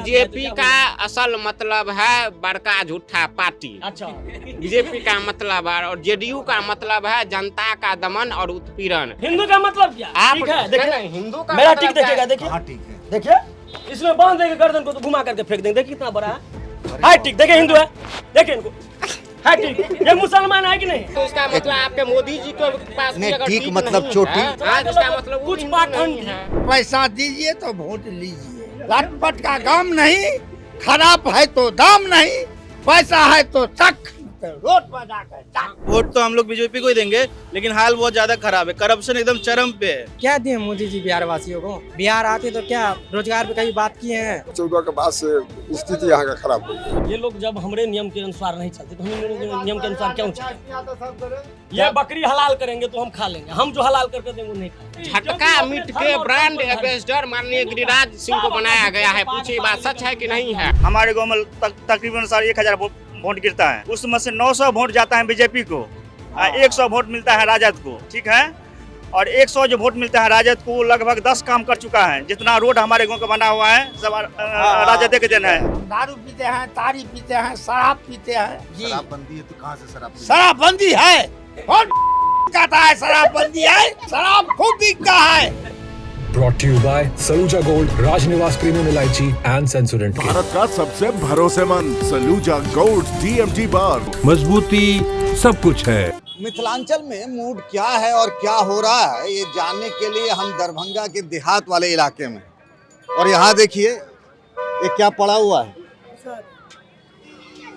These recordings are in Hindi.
बीजेपी का असल मतलब है बड़का झूठा पार्टी। अच्छा, बीजेपी का मतलब है और जेडीयू का मतलब है जनता का दमन और उत्पीड़न। हिंदू का मतलब क्या? आप ठीक है, देखिए हिंदू का मेरा मतलब टिक देखिएगा, देखिए ठीक है। देखिए इसमें बांध देंगे गर्दन को तो घुमा करके फेंक देंगे, देखिए कितना बड़ा है। हाय टिक देखिए, हिंदू है, देखिए इनको हाय टिक, ये मुसलमान है कि नहीं? तो इसका मतलब आपके मोदी जी के पास भी नहीं, अगर ठीक टीक मतलब नहीं चोटी। है, हाँ, तो इसका मतलब वो कुछ हिंदू पाखंड नहीं है। पैसा दीजिए तो वोट लीजिए, लटपट का काम नहीं, खराब है तो दाम नहीं, पैसा है तो तक रोड पर जाकर चक। वोट तो हम लोग बीजेपी को ही देंगे, लेकिन हाल बहुत ज्यादा खराब है, करप्शन एकदम चरम पे है। क्या दिए मोदी जी बिहार वासियों को? बिहार आते तो क्या रोजगार पे कभी बात किए हैं? 14 के बाद से स्थिति यहाँ का खराब हो गई। ये लोग जब हमारे नियम के अनुसार नहीं चलते तो हम इन लोगों के नियम के अनुसार क्यों चलते? ये बकरी हलाल करेंगे तो हम खा लेंगे, हम जो हलाल करके देंगे वो नहीं खाएंगे। झटका मीट के ब्रांड एम्बेसडर माननीय गिरिराज सिंह को बनाया गया है। पूछिए बात सच है कि नहीं है? हमारे गांव में तकरीबन 1000 वोट गिरता है, उसमें से 900 वोट जाता है बीजेपी को, 100 वोट मिलता है राजद को, ठीक है। और 100 जो वोट मिलता है राजद को, लगभग 10 काम कर चुका है। जितना रोड हमारे गांव का बना हुआ है सब राजद के देना है। दारू पीते हैं, तारी पीते हैं, शराब पीते हैं जी। शराबबंदी है तो कहाँ से शराब? शराबबंदी है, कौन कहता है शराबबंदी है? शराब खूब बिकता है। Brought to you by Saluja Gold, Rajnivas Premium Elaichi and Sensorynt के। भारत का सबसे भरोसेमंद सलूजा गोल्ड DMG बार, मजबूती सब कुछ है। मिथिलांचल में मूड क्या है और क्या हो रहा है ये जानने के लिए हम दरभंगा के देहात वाले इलाके में, और यहाँ देखिए ये क्या पड़ा हुआ है।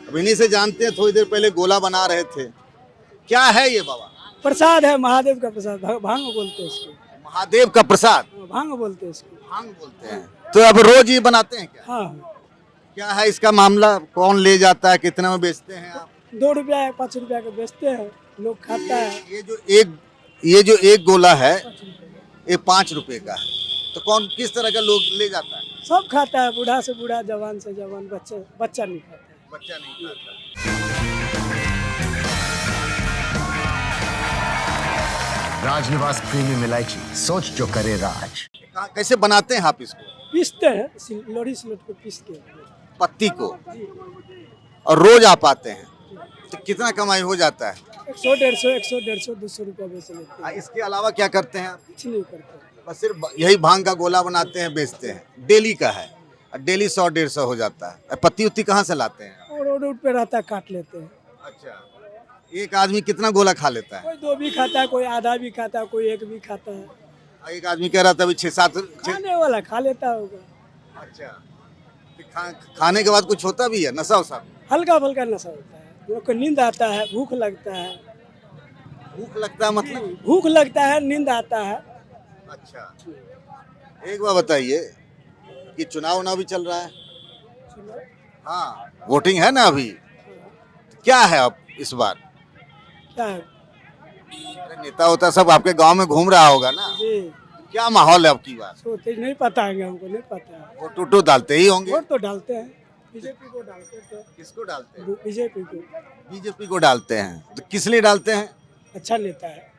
अब इन्हीं से जानते हैं, थोड़ी देर पहले गोला बना रहे थे, क्या है ये बाबा? प्रसाद है, महादेव का प्रसाद, भांग बोलते हैं इसको। महादेव का प्रसाद, भांग बोलते हैं इसको। भांग बोलते हैं। तो अब रोज ये बनाते हैं क्या? हाँ, क्या है इसका मामला? कौन ले जाता है? कितने में बेचते हैं आप? 2 रुपया 5 रुपया का बेचते हैं, लोग खाता है। ये जो एक गोला है ये 5 रुपए का है, तो कौन किस तरह का लोग ले जाता है? सब खाता है, बूढ़ा से बूढ़ा, जवान से जवान, बच्चा नहीं खाता है। बच्चा नहीं खाता। राजनिवास प्रीमियम इलायची, सोच जो करे राज। कैसे बनाते हैं आप इसको? पीसते हैं, लोढ़ी सिलौट पे पीस के पत्ती को, और रोज आप आते हैं तो कितना कमाई हो जाता है? 100 150 200 रुपया बेच लेते हैं। इसके अलावा क्या करते हैं आप? कुछ नहीं करते, बस सिर्फ यही भांग का गोला बनाते हैं, बेचते हैं। डेली का है, डेली 100 150 हो जाता है। पत्ती उत्ती कहाँ से लाते हैं? और रोड पे रहता है, काट लेते हैं। अच्छा, एक आदमी कितना गोला खा लेता है? कोई 2 भी खाता है, कोई आधा भी खाता है, कोई 1 भी खाता है। एक आदमी कह रहा था अभी 6-7 खाने वाला खा लेता होगा। अच्छा, खाने के बाद कुछ होता भी है? नशा वशा? हल्का फुल्का नशा होता है, लोग को नींद आता है, भूख लगता है। भूख लगता है मतलब? भूख लगता है, नींद आता है। अच्छा, एक बार बताइए कि चुनाव भी चल रहा है, हाँ वोटिंग है ना अभी, क्या है अब इस बार? क्या है? अरे नेता होता सब आपके गांव में घूम रहा होगा ना, जी, क्या माहौल है अब की बार? सोते नहीं पता है, हमको नहीं पता है। वोट टूटो डालते ही होंगे। वोट तो डालते हैं, बीजेपी को डालते थे। किसको डालते हैं? बीजेपी को। बीजेपी को डालते हैं, तो किस लिए डालते हैं? अच्छा नेता है,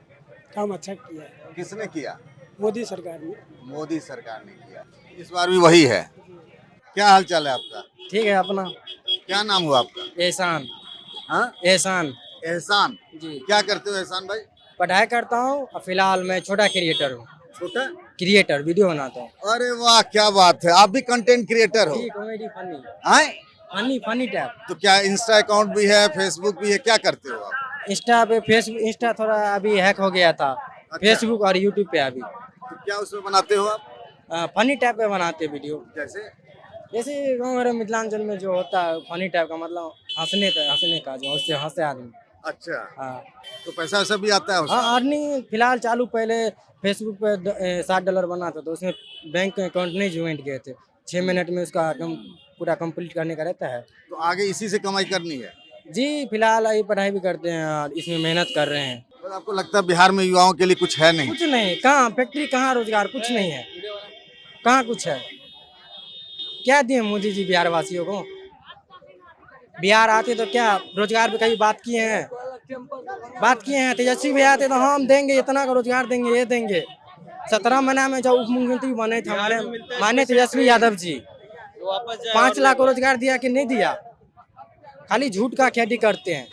काम अच्छा किया है। किसने किया? मोदी सरकार ने। मोदी सरकार ने किया, इस बार भी वही है। क्या हाल चाल है आपका? ठीक है अपना। क्या नाम हुआ आपका? एहसान। हाँ, एहसान एहसान जी। क्या करते हो एहसान भाई? पढ़ाई करता हूँ और फिलहाल मैं छोटा क्रिएटर हूँ। छोटा क्रिएटर, वीडियो बनाता हूँ। अरे वाह, क्या बात है, आप भी कंटेंट क्रिएटर हो? Comedy funny. हैं? Funny type. तो क्या इंस्टा अकाउंट भी है, फेसबुक भी है, क्या करते हो आप? इंस्टा पे, फेसबुक, इंस्टा थोड़ा अभी हैक हो गया था। फेसबुक और यूट्यूब पे अभी। तो क्या उसमें बनाते हो आप? फनी टाइप पे बनाते वीडियो, जैसे जैसे गाँव हमारे मिथिलांचल में जो होता है फनी टाइप का, मतलब हंसने का जो उससे हंसे आदमी। अच्छा, हाँ, तो पैसा वैसा भी आता है उसमें? हाँ अर्निंग फिलहाल चालू। पहले फेसबुक पे $60 बना था, तो उसमें बैंक अकाउंट नहीं ज्वाइंट किए थे। 6 मिनट में उसका पूरा कंप्लीट करने का रहता है। तो आगे इसी से कमाई करनी है? जी, फिलहाल अभी पढ़ाई भी करते हैं और इसमें मेहनत कर रहे हैं। तो आपको लगता है बिहार में युवाओं के लिए कुछ है नहीं? कुछ नहीं, कहाँ फैक्ट्री, कहाँ रोजगार, कुछ नहीं है, कहाँ कुछ है। क्या दिए मोदी जी बिहार वासियों को? बिहार आते तो क्या रोजगार पे कभी बात किए हैं? बात किए हैं? तेजस्वी भैया आते तो हम देंगे, इतना का रोजगार देंगे, ये देंगे। 17 महीना में जब उप मुख्यमंत्री बने थे हमारे माननीय तेजस्वी यादव जी, तो वापस जाए 5 लाख को रोजगार दिया कि नहीं दिया? खाली झूठ का खेती करते हैं।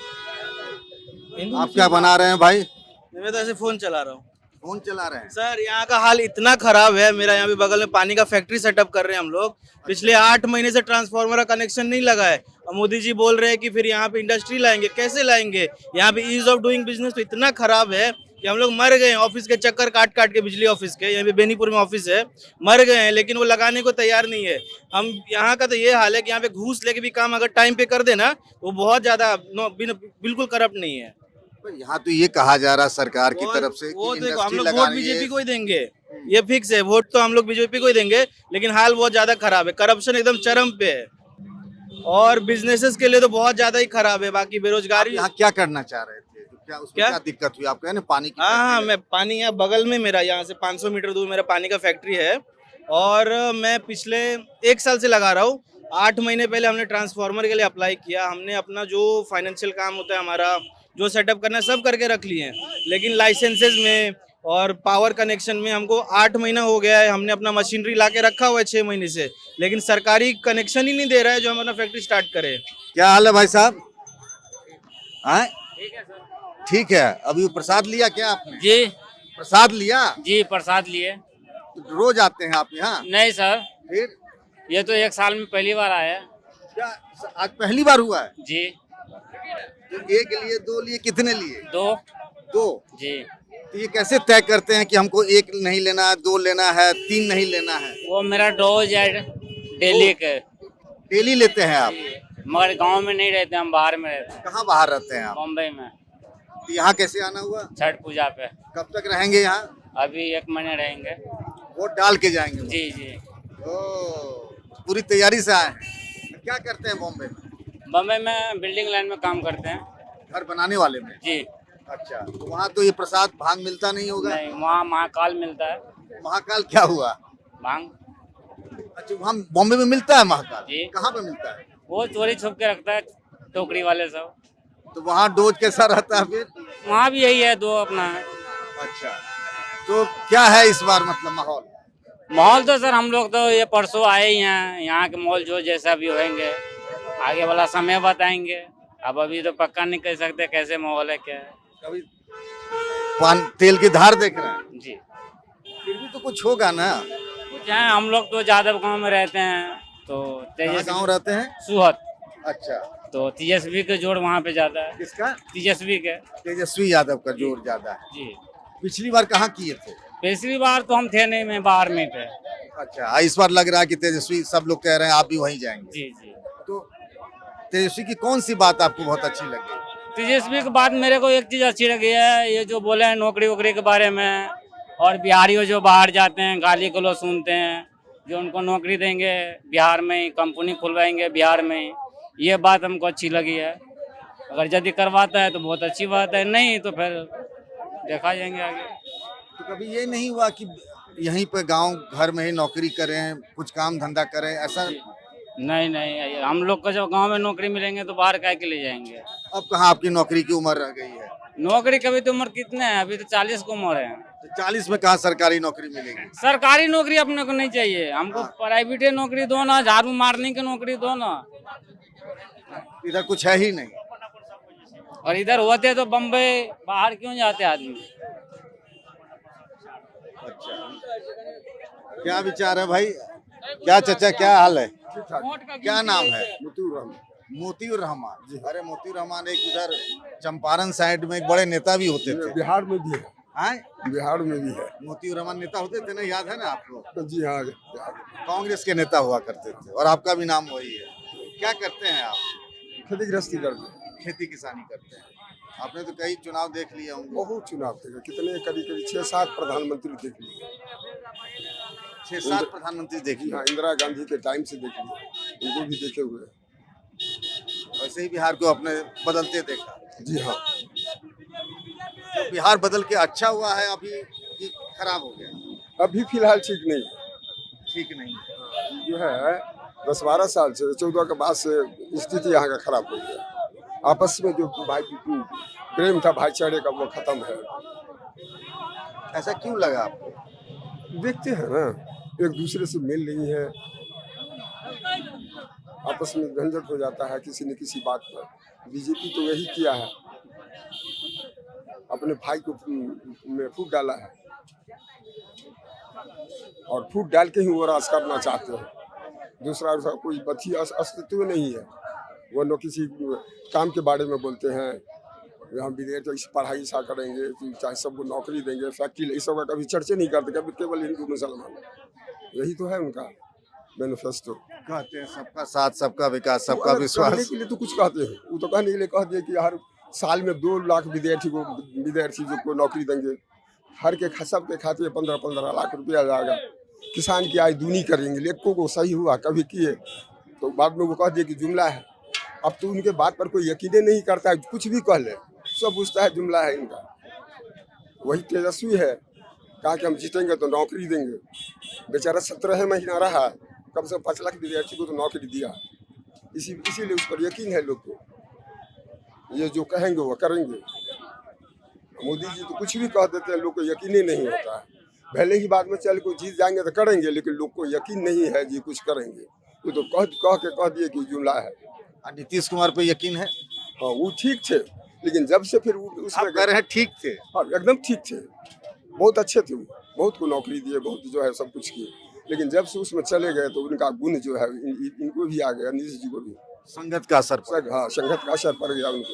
आप क्या बना रहे हैं भाई? मैं तो ऐसे फोन चला रहा हूँ। फोन चला रहे हैं? सर यहाँ का हाल इतना खराब है, मेरा यहाँ पे बगल में पानी का फैक्ट्री सेटअप कर रहे हैं हम लोग। पिछले 8 महीने से ट्रांसफार्मर का कनेक्शन नहीं लगा है और मोदी जी बोल रहे हैं कि फिर यहाँ पे इंडस्ट्री लाएंगे। कैसे लाएंगे? यहाँ पे ईज ऑफ डूइंग बिजनेस तो इतना खराब है कि हम लोग मर गए हैं। ऑफिस के चक्कर काट काट के, बिजली ऑफिस के, यहाँ पे बेनीपुर में ऑफिस है, मर गए हैं, लेकिन वो लगाने को तैयार नहीं है। हम यहाँ का तो ये हाल है कि यहाँ पे घूस लेके भी काम अगर टाइम पे कर देना, वो बहुत ज्यादा बिल्कुल करप्ट नहीं है। यहाँ तो ये कहा जा रहा है सरकार की तरफ से वो कि देखो, हम इंडस्ट्री लोग वोट लगानी बीजेपी है। को ही देंगे, ये फिक्स है। वोट तो हम लोग बीजेपी को ही देंगे, लेकिन हाल बहुत ज्यादा खराब है, करप्शन एकदम चरम पे है और बिजनेसेस के लिए तो बहुत ज्यादा ही खराब है। बाकी बेरोजगारी। यहाँ क्या करना चाह रहे थे? क्या उसमें क्या दिक्कत हुई? आप कह रहे हैं पानी की? हाँ, मैं पानी यहाँ बगल में, मेरा यहाँ से 500 मीटर दूर मेरा पानी का फैक्ट्री है और मैं पिछले 1 साल से लगा रहा हूँ। 8 महीने पहले हमने ट्रांसफार्मर के लिए अप्लाई किया। हमने अपना जो फाइनेंशियल काम होता है, हमारा जो सेटअप करना है, सब करके रख लिए हैं, लेकिन लाइसेंसेज में और पावर कनेक्शन में हमको 8 महीना हो गया है। हमने अपना मशीनरी ला के रखा हुआ है 6 महीने से, लेकिन सरकारी कनेक्शन ही नहीं दे रहा है जो हम अपना फैक्ट्री स्टार्ट करें। क्या हाल है भाई साहब? आए? ठीक है। अभी प्रसाद लिया क्या आपने? जी प्रसाद लिया? जी प्रसाद लिए। रोज आते हैं आप यहाँ? नहीं सर, फिर ये तो 1 साल में पहली बार आया। क्या आज पहली बार हुआ है? जी। तो एक लिए, 2 लिए, कितने लिए? 2 जी। तो ये कैसे तय करते हैं कि हमको 1 नहीं लेना है, 2 लेना है, 3 नहीं लेना है? वो मेरा डोज है डेली के। डेली लेते हैं आप? मगर गांव में नहीं रहते, हम बाहर में रहते हैं। कहाँ बाहर रहते हैं आप? बम्बई में। तो यहाँ कैसे आना हुआ? छठ पूजा पे। कब तक रहेंगे यहाँ? अभी 1 महीने रहेंगे। वोट डाल के जाएंगे? जी जी। पूरी तैयारी से आए हैं। क्या करते हैं बॉम्बे में? बम्बई में बिल्डिंग लाइन में काम करते हैं। घर बनाने वाले में? जी। अच्छा, तो वहाँ तो ये प्रसाद भांग मिलता नहीं होगा? नहीं, वहाँ महाकाल मिलता है। महाकाल क्या हुआ? भांग। अच्छा, वहाँ बॉम्बे में मिलता है महाकाल? जी। कहाँ पे मिलता है? वो चोरी छुप के रखता है टोकरी वाले सब। तो वहाँ डोज कैसा रहता है फिर? वहाँ भी यही है, 2 अपना है। अच्छा, तो क्या है इस बार मतलब माहौल? माहौल तो सर हम लोग तो ये परसों आए ही हैं। यहाँ के माहौल जो जैसा भी होंगे आगे वाला समय बताएंगे। अब अभी तो पक्का नहीं कह सकते कैसे माहौल है, क्या है। अभी तेल की धार देख रहे हैं? जी। फिर भी तो कुछ होगा ना? कुछ है, हम लोग तो जादव गांव में रहते हैं। तो कहाँ गाँव रहते हैं? सुहत। अच्छा, तो तेजस्वी का जोर वहाँ पे ज्यादा है। किसका? तेजस्वी के। तेजस्वी यादव का जोर ज्यादा है। जी। पिछली बार कहाँ किए थे? पिछली बार तो हम थे नहीं, मैं बाहर में थे। अच्छा, इस बार लग रहा है कि तेजस्वी, सब लोग कह रहे हैं आप भी वहीं जाएंगे। जी जी। तो तेजस्वी की कौन सी बात आपको बहुत अच्छी लगी? तेजस्वी की बात मेरे को एक चीज अच्छी लगी है, ये जो बोले हैं नौकरी वोकरी के बारे में, और बिहारियों जो बाहर जाते हैं गाली गलौज सुनते हैं, जो उनको नौकरी देंगे बिहार में ही, कंपनी खुलवाएंगे बिहार में ही, ये बात हमको अच्छी लगी है। अगर यदि करवाता है तो बहुत अच्छी बात है, नहीं तो फिर देखा जाएंगे आगे। तो कभी ये नहीं हुआ कि यहीं पे गांव घर में ही नौकरी करें, कुछ काम धंधा करें, ऐसा? नहीं नहीं, हम लोग को जब गांव में नौकरी मिलेंगे तो बाहर काहे के ले जाएंगे। अब कहाँ आपकी नौकरी की उम्र रह गई है? नौकरी की अभी तो उम्र कितने है? अभी तो 40 की उम्र है। तो 40 में कहाँ सरकारी नौकरी मिलेगी? सरकारी नौकरी अपने को नहीं चाहिए, हमको प्राइवेट नौकरी दो ना, झाड़ू मारने की नौकरी दो ना। इधर कुछ है ही नहीं। और इधर होते तो बम्बई बाहर क्यों जाते आदमी। अच्छा, क्या विचार है भाई? क्या चाचा, क्या हाल है? क्या नाम है? मोतीउर रहमान। अरे मोतीउर रहमान एक उधर चंपारण साइड में एक बड़े नेता भी होते थे। बिहार में भी है। बिहार में भी है। मोतीउर रहमान नेता होते थे ना, याद है ना आपको? जी हाँ, कांग्रेस के नेता हुआ करते थे और आपका भी नाम वही है। क्या करते हैं आप? खेती गृहस्थी करते हैं। खेती किसानी करते हैं। आपने तो कई चुनाव देख लिए होंगे। बहुत चुनाव देखे, कितने करीब 6-7 प्रधानमंत्री देख लिए। 6-7 प्रधानमंत्री देख लिए? हाँ, इंदिरा गांधी के टाइम से देख लिए, उनको भी देखे हुए। वैसे ही बिहार को अपने बदलते देखा? जी हाँ। तो बिहार बदल के अच्छा हुआ है अभी कि खराब हो गया? अभी फिलहाल ठीक नहीं। ठीक नहीं जो है 10-12 साल से, 14 के बाद से स्थिति यहाँ का खराब हो गया। आपस में जो प्रेम था, भाईचारे का, वो खत्म है। ऐसा क्यों लगा आपको? देखते हैं ना, एक दूसरे से मिल नहीं है। आपस में झंझट हो जाता है किसी न किसी बात पर। बीजेपी तो यही किया है, अपने भाई को में फूट डाला है और फूट डाल के ही वो राज करना चाहते हैं। दूसरा उसका कोई बची अस्तित्व नहीं है। वो लोग किसी काम के बारे में बोलते हैं, हम विदेश इस पढ़ाई ऐसा करेंगे, चाहे सबको नौकरी देंगे, फैक्ट्री, इस सब का कभी चर्चा नहीं करते, कभी केवल हिंदू मुसलमान। यही तो है उनका मैनिफेस्टो। कहते हैं सबका साथ, सबका विकास, सबका विश्वास। कहने के लिए तो कुछ कहते हैं, वो तो कहने के लिए कह दिए कि हर साल में 2 लाख विद्यार्थी को नौकरी देंगे, हर के सब के खाते में 15-15 लाख रुपया जाएगा, किसान की आय दूनी करेंगे। लेखकों को सही हुआ कभी किए, तो बाद में वो कह दिए कि जुमला है। अब तो उनके बात पर कोई यकीन नहीं करता है, कुछ भी कह ले सब पूछता है जुमला है इनका। वही तेजस्वी है, कहा कि हम जीतेंगे तो नौकरी देंगे। बेचारा 17 महीना रहा, कम से कम 5 लाख विद्यार्थी को तो नौकरी दिया। इसीलिए उस पर यकीन है लोग को, ये जो कहेंगे वो करेंगे। मोदी जी तो कुछ भी कह देते हैं, लोग को यकीन ही नहीं होता है। भले ही बाद में चल को जीत जाएंगे तो करेंगे, लेकिन लोग को यकीन नहीं है जी कुछ करेंगे। ये तो कह दिए कि जुमला है। नीतीश कुमार पे यकीन है? हाँ, वो ठीक थे, लेकिन जब से फिर उसमें कह रहे हैं ठीक थे। हाँ, एकदम ठीक थे, बहुत अच्छे थे, बहुत को नौकरी दिए, बहुत जो है सब कुछ किए। लेकिन जब से उसमें चले गए तो उनका गुण जो है इनको भी आ गया, नीतीश जी को भी संगत का असर। हाँ, संगत का असर पड़ गया उनको।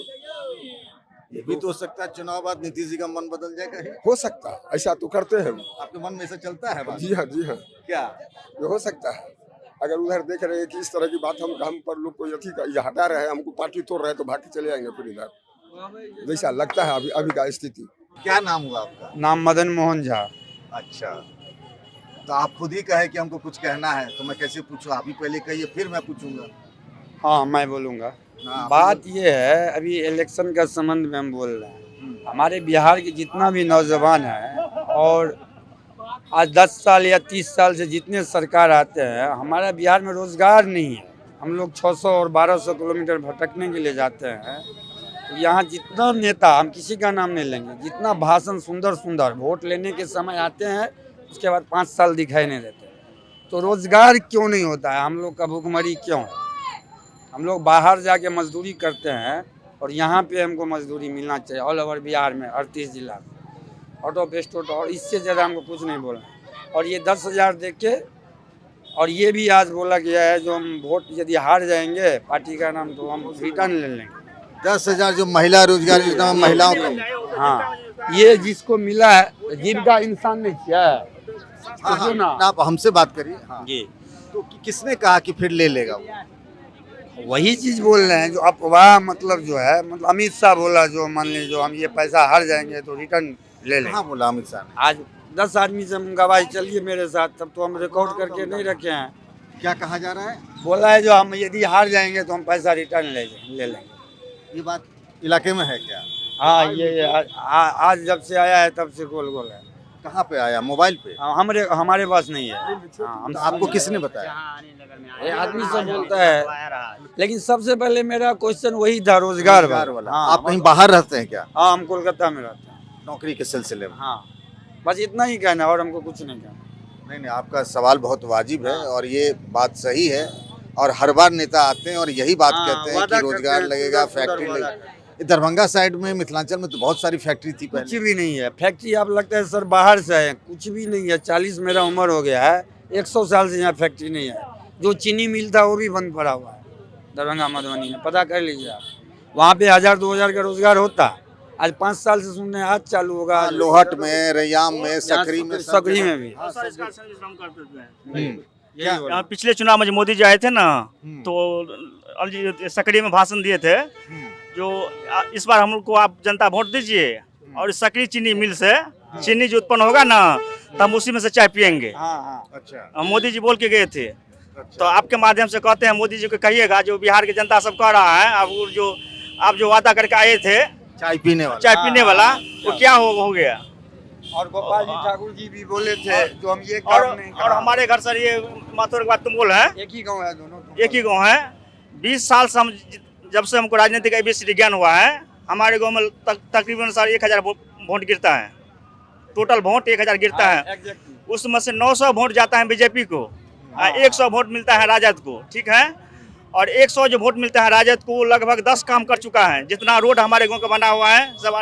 ये भी तो हो सकता है चुनाव बाद नीतीश जी का मन बदल जाए कहीं? हो सकता है, ऐसा तो करते हैं। आपके मन में ऐसा चलता है बात? जी हाँ, जी हाँ। क्या ये हो सकता है? अगर उधर देख रहे हैं कि इस तरह की बात हम पर लोग को ये हटा रहे हैं, हमको पार्टी तोड़ रहे हैं, तो भाग के चले जाएंगे फिर इधर, जैसा लगता है अभी का स्थिति। क्या नाम हुआ आपका? नाम मदन मोहन झा। अच्छा, तो आप खुद ही कहे कि हमको कुछ कहना है, तो मैं कैसे पूछूं? आप ही पहले कहिए, फिर मैं पूछूंगा। हाँ, मैं बोलूँगा। बात ये है, अभी इलेक्शन का संबंध में हम बोल रहे हैं। हमारे बिहार के जितना भी नौजवान है, और आज 10 साल या 30 साल से जितने सरकार आते हैं, हमारा बिहार में रोजगार नहीं है। हम लोग 600 और 1200 किलोमीटर भटकने के लिए जाते हैं। तो यहाँ जितना नेता, हम किसी का नाम नहीं लेंगे, जितना भाषण सुंदर वोट लेने के समय आते हैं, उसके बाद 5 साल दिखाई नहीं देते। तो रोजगार क्यों नहीं होता है? हम लोग का भूखमरी क्यों? हम लोग बाहर जाके मजदूरी करते हैं, और यहाँ पे हमको मजदूरी मिलना चाहिए। ऑल ओवर बिहार में 38 जिला में ऑटो पेस्टोटो, और इससे ज़्यादा हमको कुछ नहीं बोलना। और ये 10,000 दे के, और ये भी आज बोला गया है जो हम वोट यदि हार जाएंगे पार्टी का नाम, तो हम रिटर्न ले लेंगे। 10,000 जो महिला रोजगार योजना में महिलाओं को, हाँ, ये जिसको मिला है, जिनका इंसान नहीं किया है। हाँ, ना आप हमसे बात करिए। हाँ। जी, तो किसने कहा कि फिर ले लेगा वो? वही चीज बोल रहे हैं जो अफवाह, मतलब जो है, मतलब अमित शाह बोला, जो मान लीजिए जो हम ये पैसा हार जाएंगे तो रिटर्न ले लेंगे। हाँ, बोला अमित शाह ने। आज 10 आदमी से हम गवाही, चलिए मेरे साथ, तब तो हम रिकॉर्ड करके नहीं रखे हैं। क्या कहा जा रहा है? बोला है जो हम यदि हार जाएंगे तो हम पैसा रिटर्न ले लेंगे। ये बात इलाके में है क्या? हाँ, ये आज जब से आया है तब से गोल है। कहाँ पे आया? मोबाइल पे? हमारे पास नहीं है। हाँ, तो आपको किसने बताया? ये आदमी सब बोलता है, लेकिन सबसे पहले मेरा क्वेश्चन वही था, रोजगार वाला। हाँ, आप कहीं बाहर रहते हैं क्या? हाँ, हम कोलकाता में रहते हैं, नौकरी के सिलसिले में। हाँ, बस इतना ही कहना, और हमको कुछ नहीं कहना। नहीं, आपका सवाल बहुत वाजिब है, और ये बात सही है। और हर बार नेता आते हैं और यही बात कहते हैं कि रोजगार लगेगा, फैक्ट्री लगेगा। दरभंगा साइड में, मिथिलांचल में तो बहुत सारी फैक्ट्री थी पहले। कुछ भी नहीं है फैक्ट्री। आप लगता है सर बाहर से आए, कुछ भी नहीं है। 40 मेरा उम्र हो गया है, 100 साल से यहाँ फैक्ट्री नहीं है। जो चीनी मिल था वो भी बंद पड़ा हुआ है दरभंगा मधुबनी में, पता कर लीजिए आप। वहाँ पे 1000-2000 का रोजगार होता, आज 5 साल से सुनने आज चालू होगा। लोहट में, रैयाम में, सकरी में भी। पिछले चुनाव में जो मोदी जी आए थे ना, तो सकरी में भाषण दिए थे, जो इस बार हम लोग को आप जनता वोट दीजिए, और सकरी चीनी मिल से चीनी जो उत्पन्न होगा ना, तो हम उसी में से चाय पियेंगे। अच्छा, मोदी जी बोल के गए थे। तो आपके माध्यम से कहते हैं मोदी जी को कहिएगा, जो बिहार की जनता सब कह रहा है, अब आप जो वादा करके आए थे चाय पीने वाला वो क्या हो गया। और गोपाल जी ठाकुर जी भी बोले थे जो हम ये काम नहीं और हमारे घर सर ये माथुर के बात तुम बोल है, एक ही गाँव है, दोनों एक ही गाँव है। 20 साल से हम, जब से हमको राजनीतिक ABCD ज्ञान हुआ है, हमारे गांव में तकरीबन सर 1000 वोट गिरता है। टोटल वोट 1000 गिरता है, उसमें से 900 वोट जाता है बीजेपी को, 100 वोट मिलता है राजद को, ठीक है। और 100 जो वोट मिलता है राजद को, लगभग 10 काम कर चुका है। जितना रोड हमारे गांव का बना हुआ है सब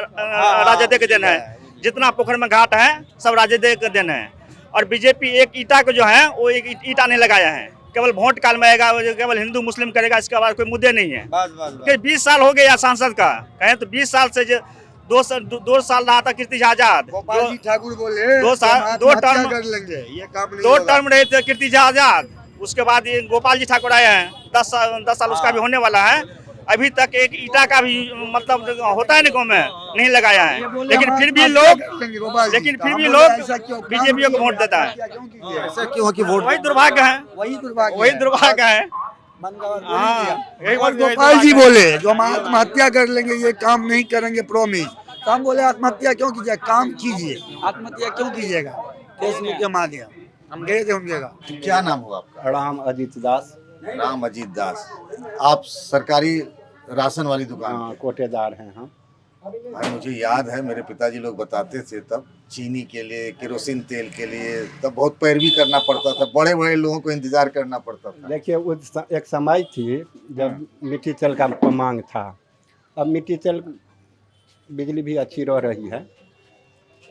राजद के देन है। जितना पोखर में घाट है सब राजद के देन है। और बीजेपी एक ईटा को जो है वो एक ईटा नहीं लगाया है, केवल वोट काल में आएगा, केवल हिंदू मुस्लिम करेगा, इसके बाद कोई मुद्दे नहीं है। 20 साल हो गया सांसद का, कहें तो 20 साल से 2 साल रहा था कीर्ति झा आजाद। गोपाल जी ठाकुर बोले 2 टर्म कर लेंगे, ये काम नहीं 2 होगा। टर्म रहे थे कीर्ति झा आजाद। उसके बाद ये गोपाल जी ठाकुर आए हैं, 10 साल उसका भी होने वाला है। अभी तक एक ईटा का भी मतलब होता है ना गाँव में, नहीं लगाया है। लेकिन फिर भी लोग बीजेपी को वोट देता है। ऐसा क्यों कि वोट वही दुर्भाग्य है, वही दुर्भाग्य वही दुर्भाग्य है। और गोपाल जी बोले जो हम आत्महत्या कर लेंगे, ये काम नहीं करेंगे प्रॉमिस। तो हम बोले आत्महत्या क्यों कीजिए, काम कीजिए, आत्महत्या क्यों कीजिएगा फेसबुक के माध्यम। हम गए थे उनके जगह। क्या नाम हुआ आपका? राम अजीत दास। राम अजीत दास। आप सरकारी राशन वाली दुकान कोटेदार हैं हम। भाई मुझे याद है मेरे पिताजी लोग बताते थे, तब चीनी के लिए, केरोसिन तेल के लिए तब बहुत पैरवी करना पड़ता था, बड़े बड़े लोगों को इंतजार करना पड़ता था। देखिए उस एक समय थी जब मिट्टी तेल का मांग था। अब मिट्टी तेल बिजली भी अच्छी रह रही है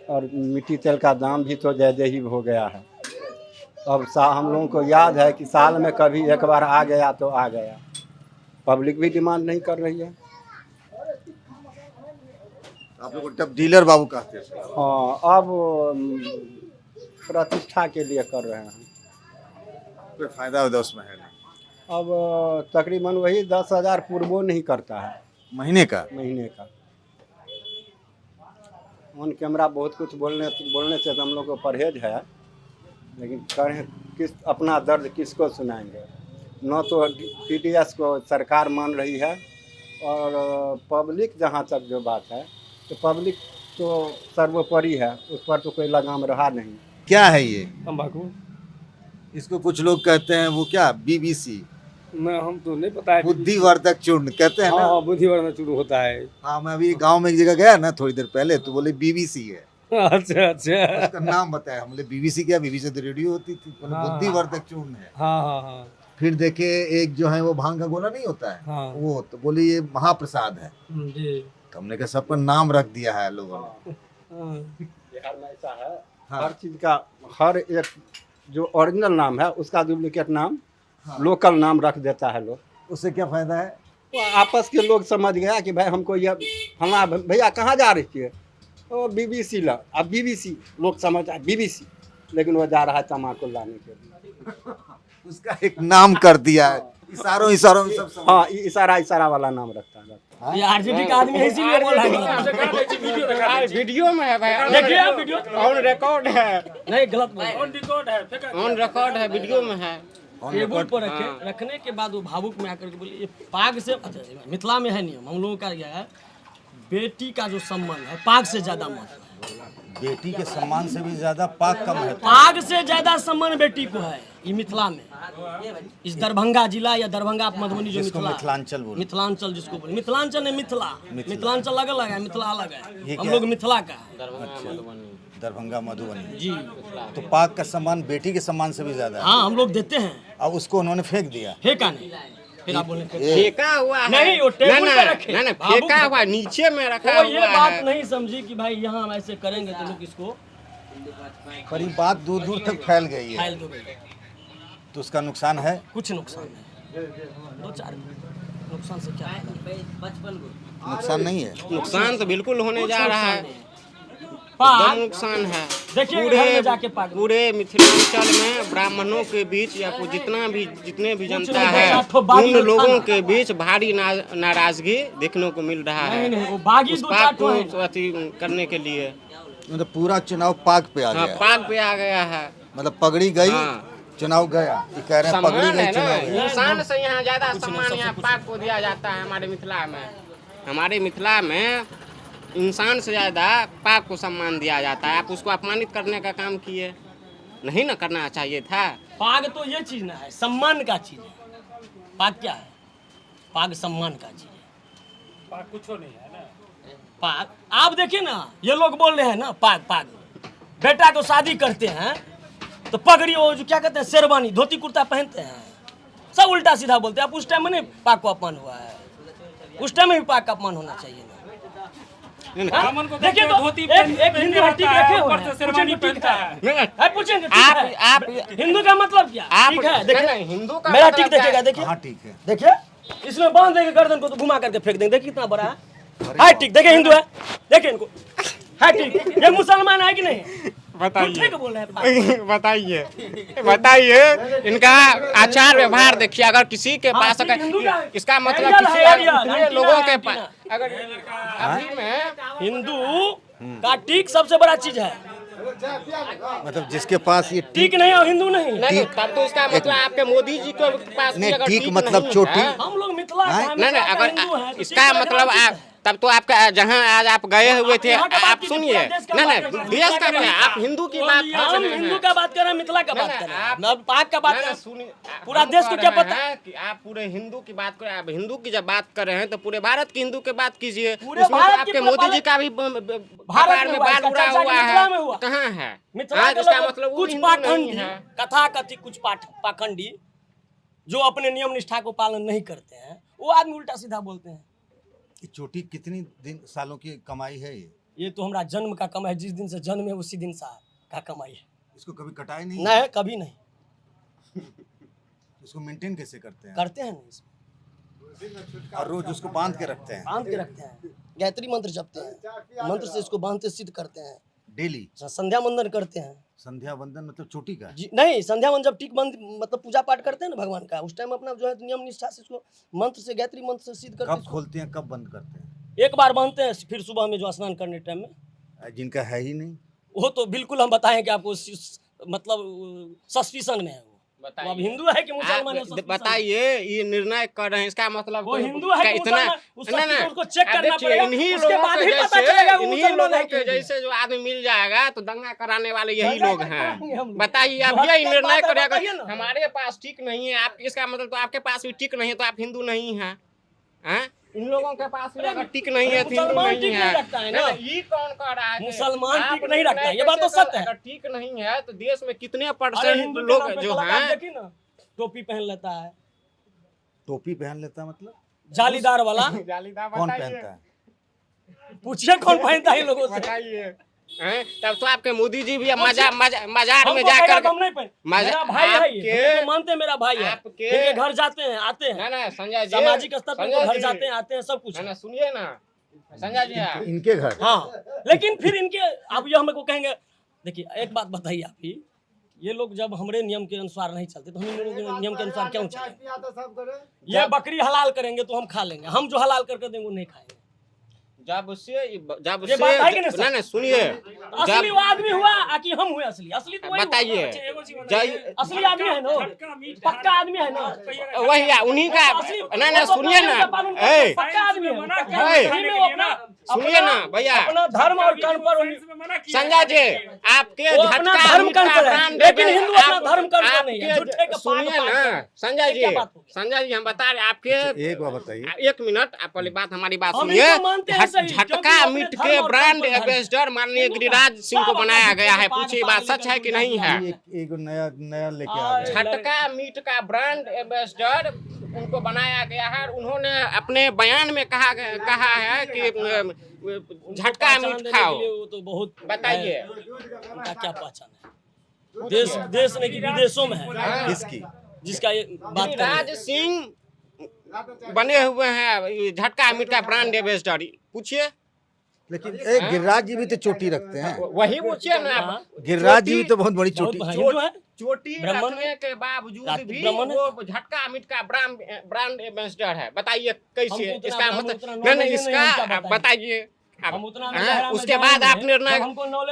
और मिट्टी तेल का दाम भी तो ज़्यादा ही हो गया है। अब हम लोगों को याद है कि साल में कभी एक बार आ गया तो आ गया, पब्लिक भी डिमांड नहीं कर रही है। आप लोग तब डीलर बाबू कहते थे। हाँ, अब प्रतिष्ठा के लिए कर रहे हैं। कोई फायदा होता उसमें है नहीं। अब तकरीबन वही 10,000 पूर्वो नहीं करता है महीने का। ऑन कैमरा बहुत कुछ बोलने से तो हम लोग को परहेज है, लेकिन करें किस अपना दर्द किसको सुनाएंगे। न तो TDS को सरकार मान रही है और पब्लिक, जहाँ तक जो बात है तो पब्लिक तो सर्वोपरि है, उस पर तो कोई लगाम रहा नहीं। क्या है ये? तंबाकू। इसको कुछ लोग कहते हैं वो क्या BBC, मैं हम तो नहीं पता है। बुद्धिवर्धक चूर्ण कहते हैं ना। हाँ, बुद्धिवर्धक चूर्ण होता है। हाँ, मैं अभी गांव में एक जगह गया ना थोड़ी देर पहले, तो बोले BBC है। अच्छा अच्छा। उसका नाम बताया, हम बोले BBC क्या, BBC तो रेडियो होती थी। बुद्धिवर्धक चूर्ण है। हाँ। फिर देखे एक जो है वो भांग का गोला नहीं होता है। हाँ। वो तो बोले ये महाप्रसाद है जी। तो हमने कहा सब पर नाम रख दिया है लोगों ने। बिहार में ऐसा है, हर चीज का हर एक जो ओरिजिनल नाम है उसका डुप्लीकेट नाम, लोकल नाम रख देता है लोग। उससे क्या फायदा है? वो आपस के लोग समझ गया कि भाई हमको ये हमारा भैया कहाँ जा रही है, वो BBC ला। अब BBC लोग समझ आए BBC, लेकिन वो जा रहा है तम्बाकू लाने के लिए। उसका एक नाम कर दिया है, इशारों में सब समझ। हाँ, इशारा वाला नाम रखता है। ये RJD का आदमी है, इसीलिए बोल रहा है। वीडियो में है भाई, देखिए आप वीडियो ऑन रिकॉर्ड है। नहीं, गलत बोल, ऑन रिकॉर्ड है, ऑन रिकॉर्ड है, वीडियो में है। टेबल पर रखने के बाद वो भावुक में आकर के बोले ये पाग से, मिथिला में है नियम, हम लोगों का क्या है, बेटी का जो सम्मान है पाग से ज्यादा महत्व है। बेटी के सम्मान से भी ज्यादा पाग का महत्व। पाग से ज्यादा सम्मान बेटी को है ये मिथिला में। इस दरभंगा जिला या दरभंगा मधुबनी जो मिथिलांचल जिसको बोले, मिथिलांचल ने मिथिलांचल अलग है, मिथिला अलग है। हम लोग मिथिला का दरभंगा मधुबनी जी। तो पाग का सम्मान बेटी के सम्मान से भी ज्यादा है। हाँ, हम लोग देते हैं। अब उसको उन्होंने फेंक दिया। फेंका नहीं, फिर आप बोले फेंका हुआ है। नहीं, वो टेबल पे रखे। नहीं, फेंका हुआ है, नीचे में रखा हुआ है। ये बात नहीं समझी कि भाई यहाँ हम ऐसे करेंगे तो लोग इसको, पर ये बात दूर दूर तक फैल गई है। फैल गई तो उसका नुकसान है। कुछ नुकसान है, 2-4 नुकसान से क्या है? 55 नुकसान नहीं है। नुकसान तो बिल्कुल होने जा रहा है, पाग नुकसान है। देखिए पूरे मिथिलांचल में ब्राह्मणों के बीच या जितने भी जनता है, उन लोगों के बीच भारी नाराजगी देखने को मिल रहा है। उस पाग को अति करने के लिए मतलब पूरा चुनाव पाग पे आ गया। पाग पे आ गया है, मतलब पगड़ी गई, चुनाव गया। ये कह रहे हैं पगड़ी गई, चुनाव गया। इंसान से यहाँ ज्यादा सम्मान यहाँ पाग को दिया जाता है। हमारे मिथिला में इंसान से ज़्यादा पाक को सम्मान दिया जाता है। आप उसको अपमानित करने का काम किए, नहीं ना करना चाहिए था। पाग तो ये चीज़ ना है, सम्मान का चीज़ है। पाग क्या है? पाग सम्मान का चीज़ है। पाग कुछ नहीं है ना। पाग आप देखिए ना, ये लोग बोल रहे हैं ना पाग बेटा को शादी करते हैं तो पगड़ी, वो जो क्या कहते हैं शेरवानी, धोती कुर्ता पहनते हैं, सब उल्टा सीधा बोलते हैं। आप उस टाइम में नहीं पाक को अपमान हुआ है, उस टाइम में भी पाक का अपमान होना चाहिए ना। देखिए तो एक हिंदू हट्टी देखे हुए हैं, पूछेंगे आप हिंदू का मतलब क्या? ठीक है, देखिए हिंदू का मेरा टिक देखेगा, देखिए हाँ ठीक है। देखिए इसमें बांध देंगे गर्दन को तो घुमा करके फेंक देंगे, देखिए कितना बड़ा है। हाय ठीक, देखिए हिंदू है, देखिए इनको हाय ठीक। ये मुसलमान है कि नहीं? बताइए बोल रहे हैं। बताइए इनका आचार व्यवहार देखिए। अगर किसी के पास अगर इसका मतलब किसी लोगों के पास अगर अभी में हिंदू का टीक सबसे बड़ा चीज है, मतलब जिसके पास ये टीक नहीं और हिंदू नहीं। नहीं, तब तो इसका मतलब आपके मोदी जी के पास नहीं, अगर टीक मतलब चोटी। हम लोग मिथिला नहीं अगर इसका मतलब तब तो आपका जहाँ आज आप गए हुए थे, आप सुनिए नहीं देश का क्या, आप हिंदू की बात हम हिंदू का बात कर रहे हैं, मिथिला का बात कर रहे हैं, आप पाक का बात कर रहे हैं। पूरा देश को क्या पता है कि आप पूरे हिंदू की बात कर रहे हैं? आप हिंदू की जब बात कर रहे हैं तो पूरे भारत के हिंदू की बात कीजिए। उसमें आपके मोदी जी का भी भारत में बाल उड़ा हुआ है, कहाँ है? इसका मतलब कुछ पाखंडी कथा कथित कुछ पाखंडी जो अपने नियम निष्ठा को पालन नहीं करते हैं, वो आदमी उल्टा सीधा बोलते हैं। चोटी कितनी सालों की कमाई है ये तो हमारा जन्म का कमाई, जिस दिन से जन्म है उसी दिन का कमाई है। इसको कभी कटाई नहीं? नहीं, कभी नहीं। इसको मेंटेन कैसे करते हैं? करते हैं नहीं, और रोज उसको बांध के रखते हैं? बांध के रखते हैं, गायत्री मंत्र जपते हैं, मंत्र से इसको बांधते सिद्ध करते हैं। डेली संध्या वंदन करते हैं। संध्या वंदन मतलब चोटी का? जी नहीं, संध्या वंदन जब टीक बंद मतलब पूजा पाठ करते हैं ना भगवान का, उस टाइम अपना जो है नियम निष्ठा से इसको मंत्र से गायत्री मंत्र से सिद्ध करते हैं। कब खोलते हैं कब बंद करते हैं? एक बार बांधते हैं, फिर सुबह में जो स्नान करने टाइम में। जिनका है ही नहीं वो तो बिल्कुल हम बताएं कि आपको मतलब सस्पिशन में है वो अब हिंदू है कि मुसलमान है? बताइए, ये निर्णय कर रहे हैं, इसका मतलब वो हिंदू है कि इतना उसको चेक करना पड़ेगा, उसके बाद ही पता चलेगा वो मुसलमान है कि जैसे जो आदमी मिल जाएगा तो दंगा कराने वाले यही लोग हैं। बताइए, अब ये निर्णय करेगा हमारे पास ठीक नहीं है, आप इसका मतलब तो आपके पास भी ठीक नहीं है तो आप हिंदू नहीं हैं। इन लोगों के पास भी अगर टिक नहीं है तो हिंदू नहीं है। ये कौन कह रहा है मुसलमान टिक नहीं रखता है? ये बात तो सत्य है। अगर टिक नहीं है तो देश में कितने परसेंट लोग जो हैं टोपी पहन लेता है। टोपी पहन लेता है मतलब जालीदार वाला? जालीदार कौन पहनता है? पूछिए कौन पहनता है लोगों से। बताइए, तब तो आपके मोदी जी भी मजार में जाकर मेरा भाई है ये, तो मानते हैं मेरा भाई है, आपके घर जाते हैं आते हैं, ना संजय जी सामाजिक स्तर पर घर जाते हैं आते हैं सब कुछ। ना सुनिए ना संजय जी, इनके घर हाँ, लेकिन फिर इनके अब ये हमको कहेंगे। देखिए एक बात बताइए आप ही, ये लोग जब हमारे नियम के अनुसार नहीं चलते तो हम लोगों के नियम के अनुसार क्यों चलेंगे? ये बकरी हलाल करेंगे तो हम खा लेंगे, हम जो हलाल करके देंगे वो नहीं खाएंगे। जब ये बात है कि नहीं? ना सुनिए, असली वो आदमी हुआ कि हम हुए असली? असली तो वही बताइए, असली आदमी है ना, पक्का आदमी है ना, वही उन्हीं का। ना सुनिए ना, पक्का आदमी है, सुनिए ना भैया, अपना धर्म और कर्म पर संजय जी आपके अपना धर्म कर्म पर है, लेकिन हिंदू अपना धर्म कर्म पर नहीं है। सुनिए ना संजय जी, हम बता रहे आपके, एक बात बताइए, 1 मिनट आप पहले बात हमारी बात सुनिए। झटका मीट के ब्रांड एम्बेसडर माननीय गिरिराज सिंह को बनाया गया है, पूछिए बात सच है कि नहीं है? एक नया लेके आ गए। झटका मीट का ब्रांड एम्बेसडर उनको बनाया गया है। उन्होंने अपने बयान में कहा है कि झटका मीट खाओ। तो बहुत बताइए उनका क्या पहचान है? देश नहीं कि विदेशों में है। किसकी? जिसका ये बात गिरिराज सिंह बने हुए हैं झटका मीट का ब्रांड एम्बेसडर, पूछिए। लेकिन गिरिराज जी भी तो चोटी रखते हैं। वही पूछिए ना, गिरिराज जी भी तो बहुत बड़ी चोटी चोटी रखने के बावजूद भी वो झटका मीट का ब्रांड एम्बेसडर है। बताइए कैसे? इसका मतलब नहीं, इसका बताइए। उसके बाद आप निर्णय,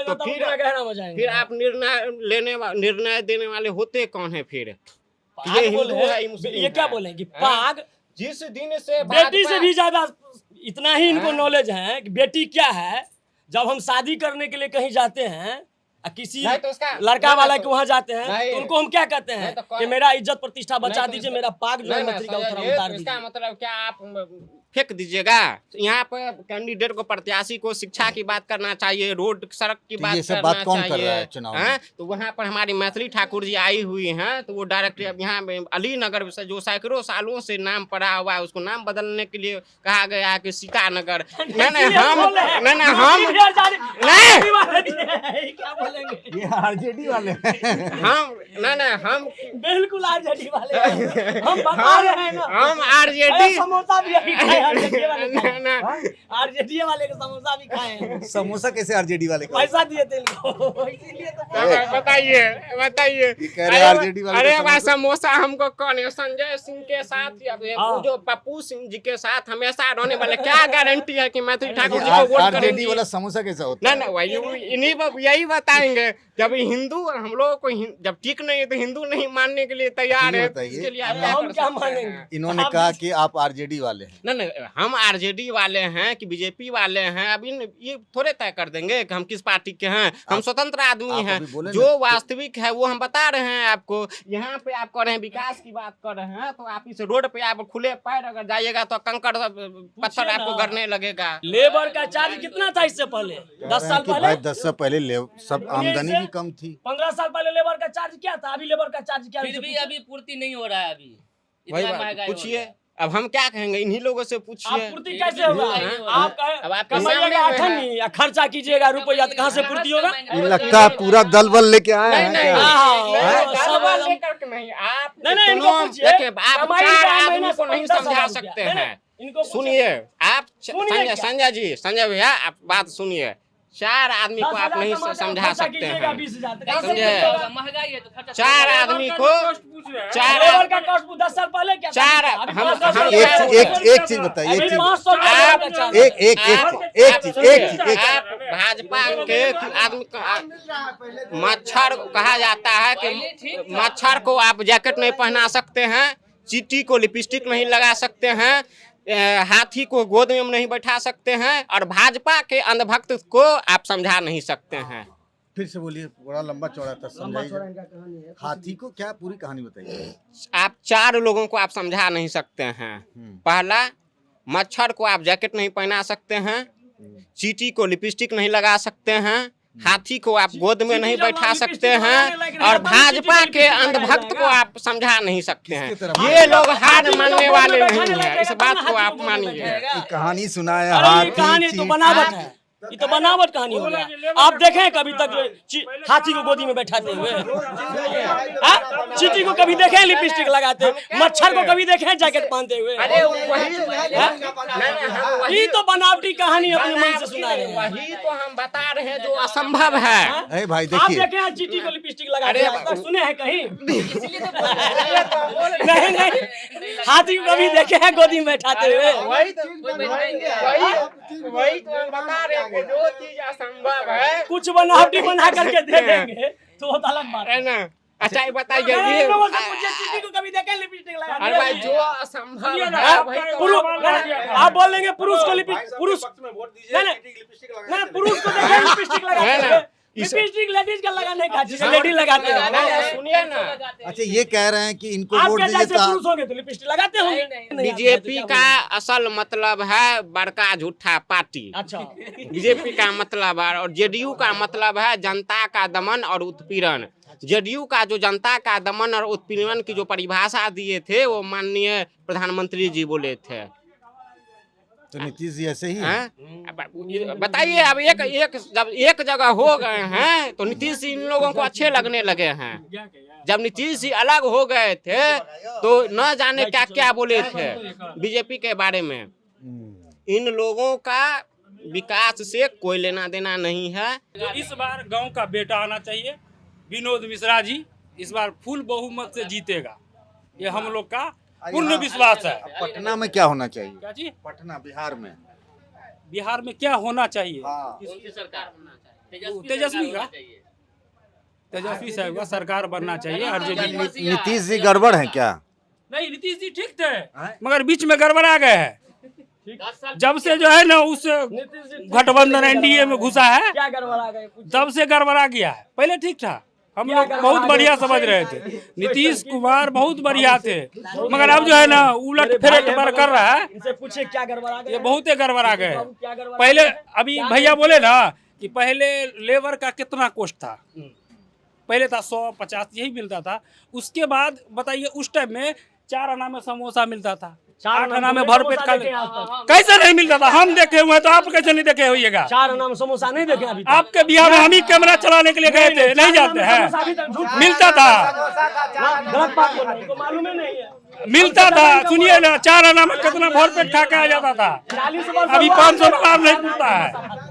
तो फिर आप निर्णय देने वाले होते कौन है? फिर ये हिंदू है, ये क्या बोले कि पाग जिस दिन से बेटी से भी ज्यादा इतना ही इनको नॉलेज है कि बेटी क्या है। जब हम शादी करने के लिए कहीं जाते हैं किसी नहीं तो उसका- लड़का वाला के वहाँ जाते हैं नहीं। तो उनको हम क्या कहते हैं नहीं तो कि मेरा इज्जत प्रतिष्ठा बचा नहीं तो दीजिए, इसका- मेरा पाग जो है नहीं, मंत्री का नहीं, उतार ये उतार तो दीजिए। इसका मतलब क्या आप फेंक दीजिएगा? यहाँ पे कैंडिडेट को, प्रत्याशी को शिक्षा की बात करना चाहिए, रोड सड़क की तो बात ये सब करना बात कौन कर चाहिए। रहा है चुनाव में? हैं? तो वहाँ पर हमारी मैथिली ठाकुर जी आई हुई हैं, तो वो डायरेक्ट अब यहाँ पे अली नगर से जो सैकड़ों सालों से नाम पड़ा हुआ है उसको नाम बदलने के लिए कहा गया है कि सीता नगर। नहीं क्या बोलेंगे? ये आरजेडी वाले हम बिल्कुल आरजेडी वाले हैं। हम बता रहे हैं ना, हम आरजेडी समोसा भी अभी खाए, आरजेडी वाले आरजेडी वाले के समोसा भी खाए हैं। समोसा कैसे आरजेडी वाले का? पैसा दिए थे इनको, इसीलिए तो बताइए कह रहे आरजेडी वाले अरे का भाई समोसा हमको कौन है? संजय सिंह के साथ या वो जो पप्पू सिंह जी के साथ हमेशा रहने वाले, क्या गारंटी है कि मैथिली ठाकुर जी को वोट आरजेडी करेंगे? वाला समोसा कैसा होता है? नहीं वही यही बताएंगे। जब हिंदू हम लोगों को जब ठीक नहीं है तो हिंदू नहीं मानने के लिए तैयार है, बताइए। इसके लिए आप हम कर क्या सकते हैं? मानेंगे? इन्होंने कहा कि आप आरजेडी वाले हैं। नहीं हम आरजेडी वाले हैं कि बीजेपी वाले हैं, अभी ये थोड़े तय कर देंगे कि हम किस पार्टी के हैं। हम स्वतंत्र आदमी आप हैं, अभी बोले जो ना। वास्तविक है वो हम बता रहे हैं आपको। यहाँ पे आप कर रहे हैं विकास की बात कर रहे हैं, तो आप इस रोड पे आप खुले पैर अगर जाइएगा तो कंकड़ पत्थर ना। आपको गड़ने लगेगा। लेबर का चार्ज कितना था इससे पहले? 10 साल कि पहले, भाई 10 साल पहले सब आमदनी भी कम थी। 15 साल पहले लेबर का चार्ज क्या था? अभी लेबर का चार्ज क्या है? फिर भी अभी पूर्ति नहीं हो रहा है। अभी वही इतना बात, महंगाई हो पूछिए। गया है। अब हम क्या कहेंगे? इन्हीं लोगों से आप पूछिए। पूर्ति कैसे होगा? हाँ? आप अब आपके कमाइएगा सामने में है। अठन्नी या खर्चा कीजिएगा रुपया, तो कहाँ से पूर्ति होगा? ये लगता है पूरा दल बल लेके आए हैं नहीं, क्या? सब लेकर के नहीं, आप नहीं, इनको दोनों पूछिए। देखिए, आप कमाई चार का आदमी महीना को नहीं 10,000 समझा रुपया। सकते नहीं, हैं। इनको पूछिए। सुनिए आप सुनिए क्या? संजय भैया आप बात सुनिए। 4 आदमी को आप नहीं समझा सकते हैं, समझे? महंगाई है तो खर्चा 4 आदमी को लेबर का कॉस्ट 10 साल पहले क्या था? चार अभी हम 500 हम एक चीज बताइए, एक अभी चीज 500 आप- एक चीज आप भाजपा के आदमी मच्छर कहा जाता है कि मच्छर को आप जैकेट नहीं पहना सकते हैं, चींटी को लिपस्टिक नहीं लगा सकते हैं, हाथी को गोद में नहीं बैठा सकते हैं, और भाजपा के अंधभक्त को आप समझा नहीं सकते हैं। फिर से बोलिए, बड़ा लंबा चौड़ा था, समझाइए। हाथी को क्या पूरी कहानी बताइए। आप 4 लोगों को आप समझा नहीं सकते हैं। पहला, मच्छर को आप जैकेट नहीं पहना सकते हैं, चींटी को लिपस्टिक नहीं लगा सकते हैं, हाथी को आप गोद में नहीं बैठा सकते हैं, और भाजपा के अंधभक्त को आप समझा नहीं सकते हैं। ये लोग हार मानने वाले नहीं हैं, इस बात को आप मानिए। कहानी सुनाए अरे ये कहानी तो बनावट है, ये तो बनावट कहानी हो गया। आप देखें कभी तक हाथी को गोदी में बैठाते हुए? चींटी को कभी देखे लिपस्टिक लगाते? मच्छर को कभी देखे जैकेट पहनते हुए? ये तो बनावटी कहानी अपने मन से सुना रहे हैं। वही तो हम बता रहे हैं जो असंभव है। अरे भाई आप देखिए, देखे हैं चींटी को लिपस्टिक लगाते? अब तक सुने हैं कहीं? नहीं, हाथी को कभी देखे हैं गोदी में बैठाते हुए? वही तो हम बता रहे हैं कि जो चीज असंभव है कुछ बनावटी बना करके दे देंगे तो वो अलग बात है। है ना। अच्छा ये बताइए, नहीं, ये इन लोगों से पूछिए, चींटी को कभी देखे लिपस्टिक लगाते? अरे भाई जो असंभव सुनिए ना, है वही तो पुरुष हम बोल रहे हैं। आप बोल देंगे पुरुष को लिपस्टिक, पुरुष नहीं पुरुष को देखे लिपस्टिक लगाते हुए? लिपस्टिक लेडीज का लगाने का जिसे लेडीज लगाते हैं। सुनिए ना, अच्छा ये कह रहे हैं कि इनको आप वोट क्या दीजिए जैसे तो पुरुष होंगे तो लिपस्टिक लगाते होंगे? बीजेपी का असल मतलब है बड़का झूठा पार्टी। अच्छा, बीजेपी का मतलब है, और जेडीयू का मतलब है जनता का दमन और उत्पीड़न। जेडीयू का जो जनता का दमन और उत्पीड़न की जो परिभाषा दिए थे वो माननीय प्रधानमंत्री जी बोले थे। तो नीतीश जी ऐसे ही है। हैं? बताइए, अब जब एक जगह हो गए हैं तो नीतीश जी इन लोगों को अच्छे लगने लगे हैं। जब नीतीश जी अलग हो गए थे तो न जाने क्या क्या बोले थे बीजेपी के बारे में। इन लोगों का विकास से कोई लेना देना नहीं है। तो इस बार गांव का बेटा आना चाहिए, विनोद मिश्रा जी इस बार फुल बहुमत से जीतेगा, ये हम लोग का पूर्ण विश्वास है। पटना में क्या होना चाहिए? क्या जी? पटना बिहार में क्या होना चाहिए? किसकी सरकार बनना चाहिए? तेजस्वी का, तेजस्वी साहब का सरकार बनना चाहिए। आरजेडी नीतीश जी गड़बड़ है क्या? नहीं, नीतीश जी ठीक थे मगर बीच में गड़बड़ा गए हैं। जब से जो है ना उस गठबंधन एनडीए में घुसा है क्या गड़बड़ा गए? तब से गड़बड़ा गया है। पहले ठीक था, हम लोग बहुत बढ़िया समझ रहे थे, नीतीश कुमार बहुत बढ़िया थे, मगर अब जो है ना उलट फेरट पर कर रहा है। इनसे पूछे क्या गड़बड़ा गए? ये बहुत ही गड़बड़ा गए। क्या गड़बड़ा पहले अभी भैया बोले ना कि पहले लेबर का कितना कॉस्ट था, पहले था 100-50 यही मिलता था। उसके बाद बताइए उस टाइम में 4 आना में समोसा मिलता था, 8 आना में भरपेट का कैसे नहीं मिलता था? हम देखे हुए हैं तो आप कैसे नहीं देखे होइएगा? 4 आना में समोसा नहीं देखे अभी तक? आपके बिहार में हम ही कैमरा चलाने के लिए गए थे, नहीं जाते हैं, मिलता था, गलत बात बोल रहे हैं, इनको मालूम ही नहीं है। मिलता था। सुनिए ना, 4 आना में कितना भरपेट खा के आ जाता था, अभी 500 रुपया नहीं मिलता है।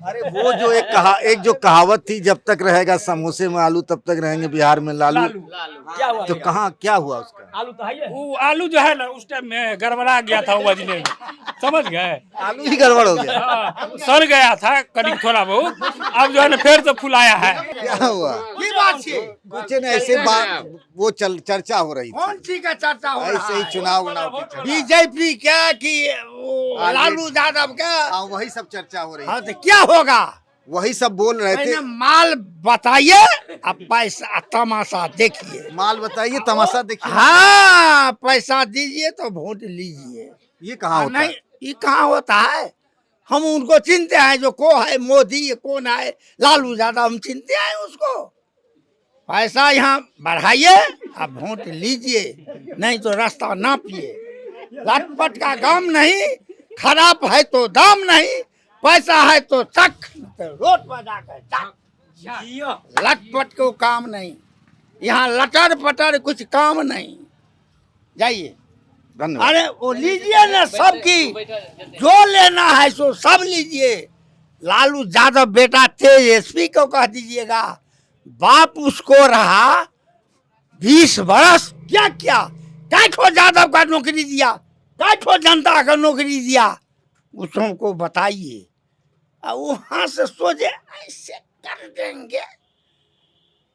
अरे वो जो एक कहावत थी, जब तक रहेगा समोसे में आलू तब तक रहेंगे बिहार में लालू। क्या हुआ? तो क्या हुआ उसका? आलू तो है ही है। वो आलू जो है ना उस टाइम में गड़बड़ा गया था, वो बजने में, समझ गए? आलू ही गड़बड़ हो गया, सड़ गया था करीब थोड़ा बहुत, अब जो है ना फिर से फुलाया है। क्या हुआ? कुछ नहीं, ऐसे बात वो चर्चा हो रही थी। कौन सी का चर्चा हो रहा ऐसे ही चुनाव की बीजेपी क्या कि लालू यादव का? वही सब चर्चा हो रही हाँ तो क्या होगा? वही सब बोल रहे थे। माल बताइए, अब पैसा तमाशा देखिए। माल बताइए, तमाशा देखिए। हाँ, पैसा दीजिए तो वोट लीजिए। ये कहाँ होता है? नहीं, ये कहाँ होता है? हम उनको चिनते हैं जो को है मोदी, ये कौन है लालू यादव, हम चिनते हैं उसको। पैसा यहाँ बढ़ाइए, अब वोट लीजिए, नहीं तो रास्ता नापिए। लटपट का काम नहीं, खराब है तो दाम नहीं, पैसा है तो चख, रोड पर जाकर चख। लटपट को काम नहीं, यहाँ लटर पटर कुछ काम नहीं। जाइए। अरे वो लीजिए ना, सबकी जो लेना है सो सब लीजिए। लालू यादव बेटा तेजस्वी को कह दीजिएगा, बाप उसको रहा 20 बरस, क्या क्या ठो यादव का नौकरी दिया, ठो जनता का नौकरी दिया, उसको बताइए। वहां से सोचे ऐसे कर देंगे।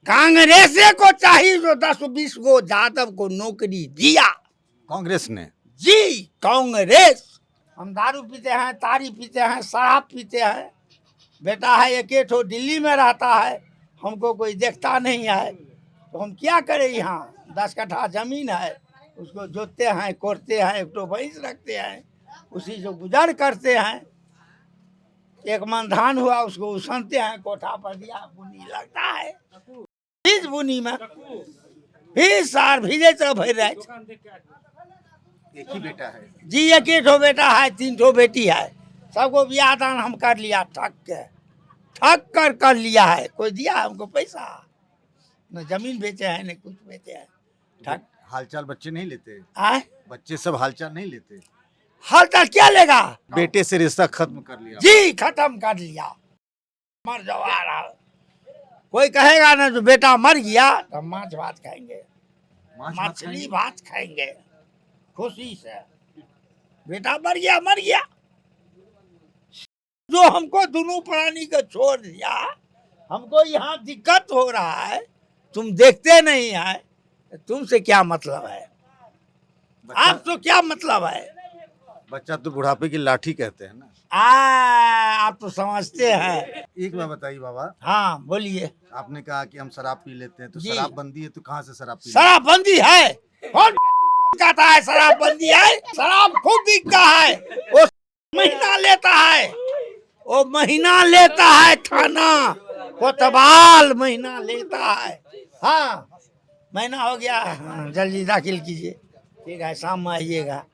कांग्रेस को चाहिए जो 10-20 गो यादव को नौकरी दिया, कांग्रेस ने। जी कांग्रेस। हम दारू पीते हैं, तारी पीते हैं, शराब पीते हैं, बेटा है एक ठो दिल्ली में रहता है, हमको कोई देखता नहीं है, तो हम क्या करें? यहाँ 10 कट्ठा जमीन है, उसको जोतते हैं, कोड़ते हैं, एक तो भैंस रखते हैं, उसी से गुजर करते हैं। एक मन धान हुआ उसको उसनते हैं, कोठा पर दिया, बुनी लगता है, बीज बुनी में फिर सार भीजे तो भर रहे। एक ही बेटा है जी, एक ही ठो बेटा है, 3 ठो बेटी है, सबको ब्याह दान हम कर लिया, ठक कर लिया है। कोई दिया हमको पैसा? न जमीन बेचे हैं न कुछ बेचे हैं। ठक। हालचाल बच्चे नहीं लेते? आए? बच्चे सब हालचाल नहीं लेते? हालचाल क्या लेगा? बेटे से रिश्ता खत्म कर लिया। जी खत्म कर लिया, मर जवा रहा। कोई कहेगा ना जो बेटा मर गया तो माछ भात खाएंगे, मछली भात खाएंगे खुशी से। बेटा मर गया। जो हमको दोनों प्राणी को छोड़ दिया, हमको यहाँ दिक्कत हो रहा है, तुम देखते नहीं है, तुमसे क्या मतलब है? आप तो क्या मतलब है? बच्चा तो बुढ़ापे की लाठी कहते हैं ना। आप तो समझते हैं। एक बात बताइए बाबा। हाँ बोलिए। आपने कहा कि हम शराब पी लेते हैं, तो जी। शराबबंदी है तो कहाँ से शराब पी? शराबबंदी है, कौन कहता है शराबबंदी है? शराब खूब बिकता है, वो महीना लेता है थाना, कोतवाल महीना लेता है। हाँ महीना हो गया, जल्दी दाखिल कीजिए, ठीक है, शाम में आइएगा।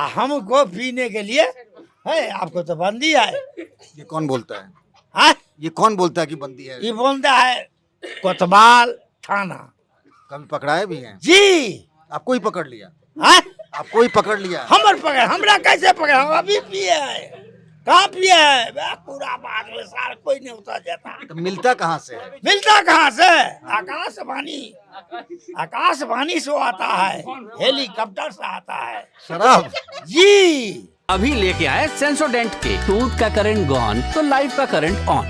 हमको पीने के लिए है, आपको तो बंदी है। ये कौन बोलता है? हाँ? ये कौन बोलता है कि बंदी है? ये बोलता है कोतवाल थाना। कभी पकड़ाए भी हैं? जी। आपको ही पकड़ लिया? हाँ? आपको ही पकड़ लिया? हमरा कैसे पकड़? हम अभी पिए हैं। कहाँ पिए है? पूरा बात में सार कोई नहीं उतर जाता। तो मिलता कहाँ से? मिलता कहाँ से? आकाशवाणी से आता है, हेलीकॉप्टर से आता है शराब। जी। अभी लेके आए सेंसोडेंट के, टूथ का करंट गॉन तो लाइफ का करंट ऑन।